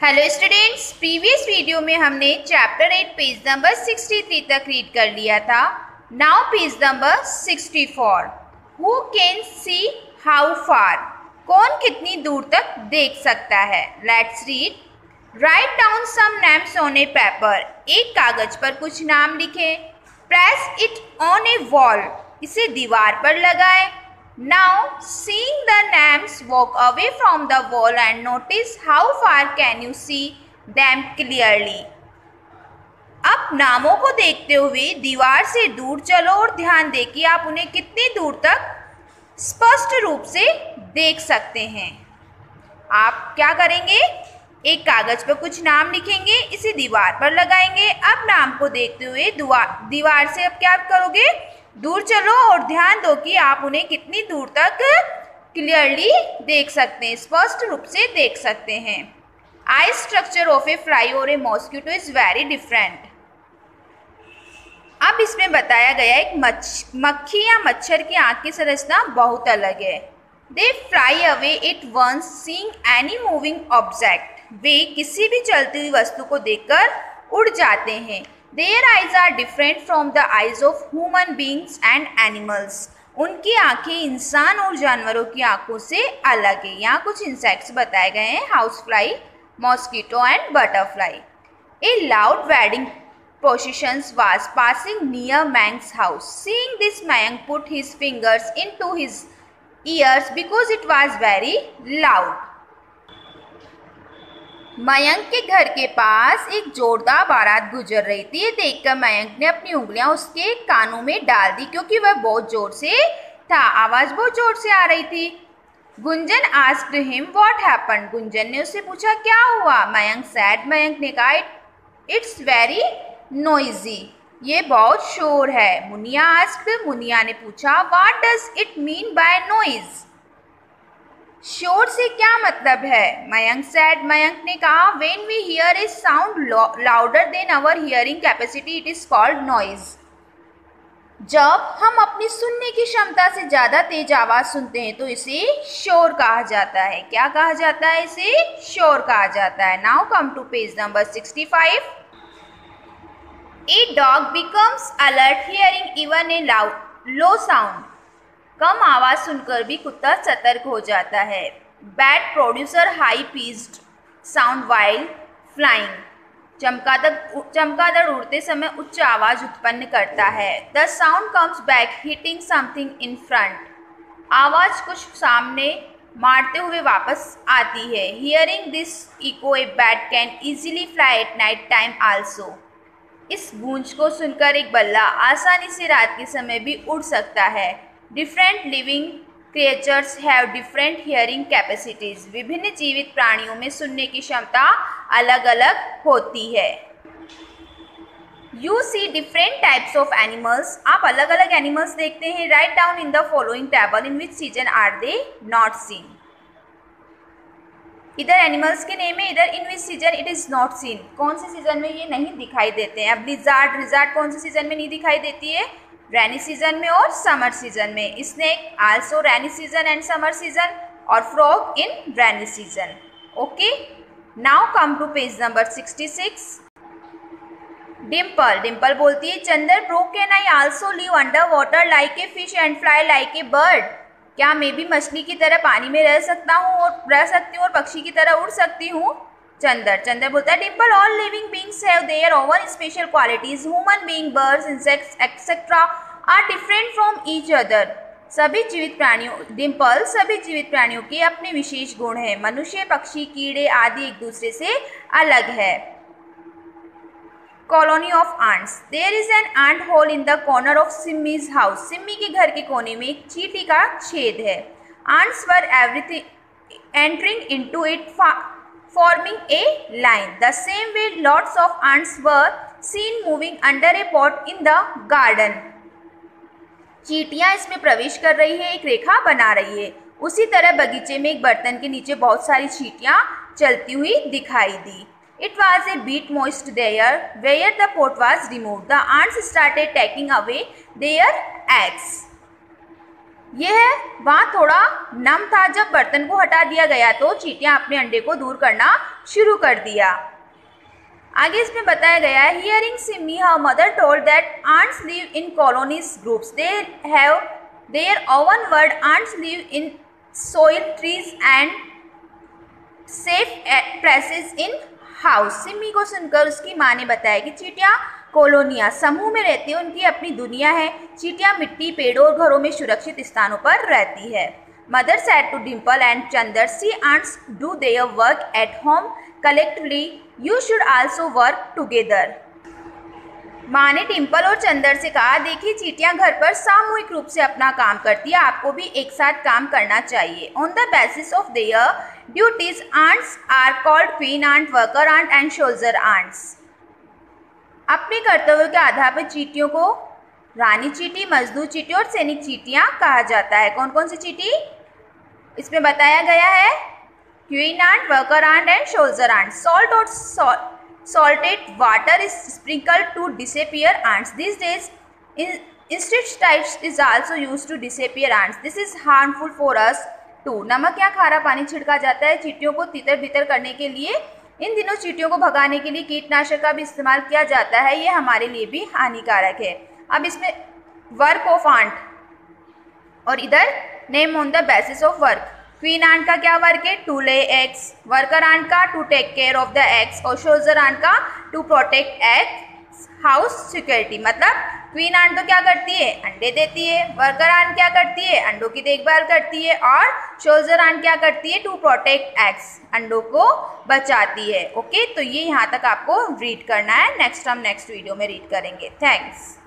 Hello students, previous video में हमने chapter 8 page number 63 तक रीड कर लिया था। Now page number 64। Who can see how far? कौन कितनी दूर तक देख सकता है? Let's read. Write down some names on a paper. एक कागज पर कुछ नाम लिखें। Press it on a wall. इसे दीवार पर लगाएं। Now, seeing the names, walk away from the wall and notice how far can you see them clearly. अब नामों को देखते हुए दीवार से दूर चलो और ध्यान दें कि आप उन्हें कितनी दूर तक स्पष्ट रूप से देख सकते हैं। आप क्या करेंगे? एक कागज पर कुछ नाम लिखेंगे, इसे दीवार पर लगाएंगे। अब नाम को देखते हुए दीवार से अब क्या करोगे? दूर चलो और ध्यान दो कि आप उन्हें कितनी दूर तक क्लियरली देख सकते हैं, स्पष्ट रूप से देख सकते हैं। आई स्ट्रक्चर ऑफ ए फ्लाई और ए मॉस्किटो इज वेरी डिफरेंट। अब इसमें बताया गया एक मक्खी या मच्छर की आंख की संरचना बहुत अलग है। They fly away at once seeing any moving object. वे किसी भी चलती हुई वस्तु को देखकर उड़ जाते हैं। Their eyes are different from the eyes of human beings and animals. उनकी आंखें इंसान और जानवरों की आंखों से अलग है। यहाँ कुछ इंसेक्ट्स बताए गए हैं, house fly, mosquito and butterfly. A loud wedding procession was passing near Mang's house. Seeing this, Mang put his fingers into his ears because it was very loud. Mayank के घर के पास एक जोरदार बारात गुजर रही थी। ये देखकर मयंक ने अपनी उंगलियां उसके कानों में डाल दी क्योंकि वह बहुत जोर से था, आवाज बहुत जोर से आ रही थी। Gunjan asked him what happened. Gunjan ने उससे पूछा क्या हुआ? मयंक सैड। मयंक ने कहा इट्स वेरी नॉइजी। ये बहुत शोर है। मुनिया आस्क्ड। मुनिया ने पूछा what does it mean by noise? शोर से क्या मतलब है? मयंक सैड। मयंक ने कहा when we hear a sound louder than our hearing capacity it is called noise. जब हम अपनी सुनने की क्षमता से ज्यादा तेज आवाज सुनते हैं तो इसे शोर कहा जाता है। क्या कहा जाता है? इसे शोर कहा जाता है। Now come to page number 65। A dog becomes alert hearing even a low sound. कम आवाज सुनकर भी कुत्ता सतर्क हो जाता है। Bat producer high pitched sound while flying. चमगादड़ उड़ते समय उच्च आवाज उत्पन्न करता है। The sound comes back hitting something in front. आवाज कुछ सामने मारते हुए वापस आती है। Hearing this echo a bat can easily fly at night time also. इस गूंज को सुनकर एक बल्ला आसानी से रात के समय भी उड़ सकता है। Different living creatures have different hearing capacities. विभिन्न जीवित प्राणियों में सुनने की क्षमता अलग अलग होती है। You see different types of animals. आप अलग अलग एनिमल्स देखते हैं। Write down in the following table in which season are they not seen. इधर एनिमल्स के नेम है, इधर in which season it is not seen. कौन से सीजन में ये नहीं दिखाई देते हैं? अब लिजार्ड कौन से सीजन में नहीं दिखाई देती है? रेनी सीजन में और समर सीजन में। Snake also rainy season and summer season, और frog in rainy season. Okay, now come to page number 66। Dimple बोलती है Chander bro can I also live under water like a fish and fly like a bird. क्या मैं भी मछली की तरह पानी में रह सकती हूँ और पक्षी की तरह उड़ सकती हूँ? चंदर बोलता है Dimple all living beings have their own special qualities. Human being, birds, insects etcetera are different from each other. सभी जीवित प्राणियों के अपने विशेष गुण हैं। मनुष्य, पक्षी, कीड़े आदि एक दूसरे से अलग है। Colony of ants. There is an ant hole in the corner of Simmi's house. Simmi के घर के कोने में एक चींटी का छेद है। Ants were everything entering into it forming a line. The same way lots of ants were seen moving under a pot in the garden. चींटियां इसमें प्रवेश कर रही है, एक रेखा बना रही है। उसी तरह बगीचे में एक बर्तन के नीचे बहुत सारी चींटियां चलती हुई दिखाई दी। It was a bit moist there where the pot was removed. The ants started taking away their eggs. यह वहाँ थोड़ा नम था। जब बर्तन को हटा दिया गया तो चींटियां अपने अंडे को दूर करना शुरू कर दिया। आगे इसमें बताया गया है, hearing Simi her mother told that ants live in colonies groups. They have their own word. Ants live in soil, trees and safe places in house. Simi को सुनकर उसकी माँ ने बताया कि चींटियां कॉलोनियाँ समूह में रहती है, उनकी अपनी दुनिया है। चींटियां मिट्टी, पेड़ों और घरों में सुरक्षित स्थानों पर रहती है। Mother said to Dimple and Chandar, see ants do their work at home collectively. You should also work together. माँ ने डिम्पल और चंदर से कहा, देखिए चींटियां घर पर सामूहिक रूप से अपना काम करती है, आपको भी एक साथ काम करना चाहिए। On the basis of their duties ants are called queen ant, worker ant and soldier ants. अपने कर्तव्यों के आधार पर चींटियों को रानी चींटी, मजदूर चींटी और सैनिक चींटियां कहा जाता है। कौन कौन सी चींटी इसमें बताया गया है? Queen ant, worker ant and soldier ant. Salt और salted water is sprinkled to disappear ants. These days, insecticides is also used to disappear ants. This is harmful for us too. नमक या खारा पानी छिड़का जाता है चींटियों को तितर बितर करने के लिए। इन दिनों चींटियों को भगाने के लिए कीटनाशक का भी इस्तेमाल किया जाता है, ये हमारे लिए भी हानिकारक है। अब इसमें वर्क ऑफ आंट और इधर name on the basis of work. Queen ant का क्या वर्क है? To lay eggs. Worker ant का to take care of the eggs और सोल्जर आंट का to protect eggs house security. मतलब क्वीन आंट तो क्या करती है? अंडे देती है। वर्कर आंट क्या करती है? अंडों की देखभाल करती है। और सोल्जर आंट क्या करती है? टू प्रोटेक्ट एग्स, अंडों को बचाती है। ओके, तो ये यहाँ तक आपको रीड करना है। नेक्स्ट हम नेक्स्ट वीडियो में रीड करेंगे। थैंक्स।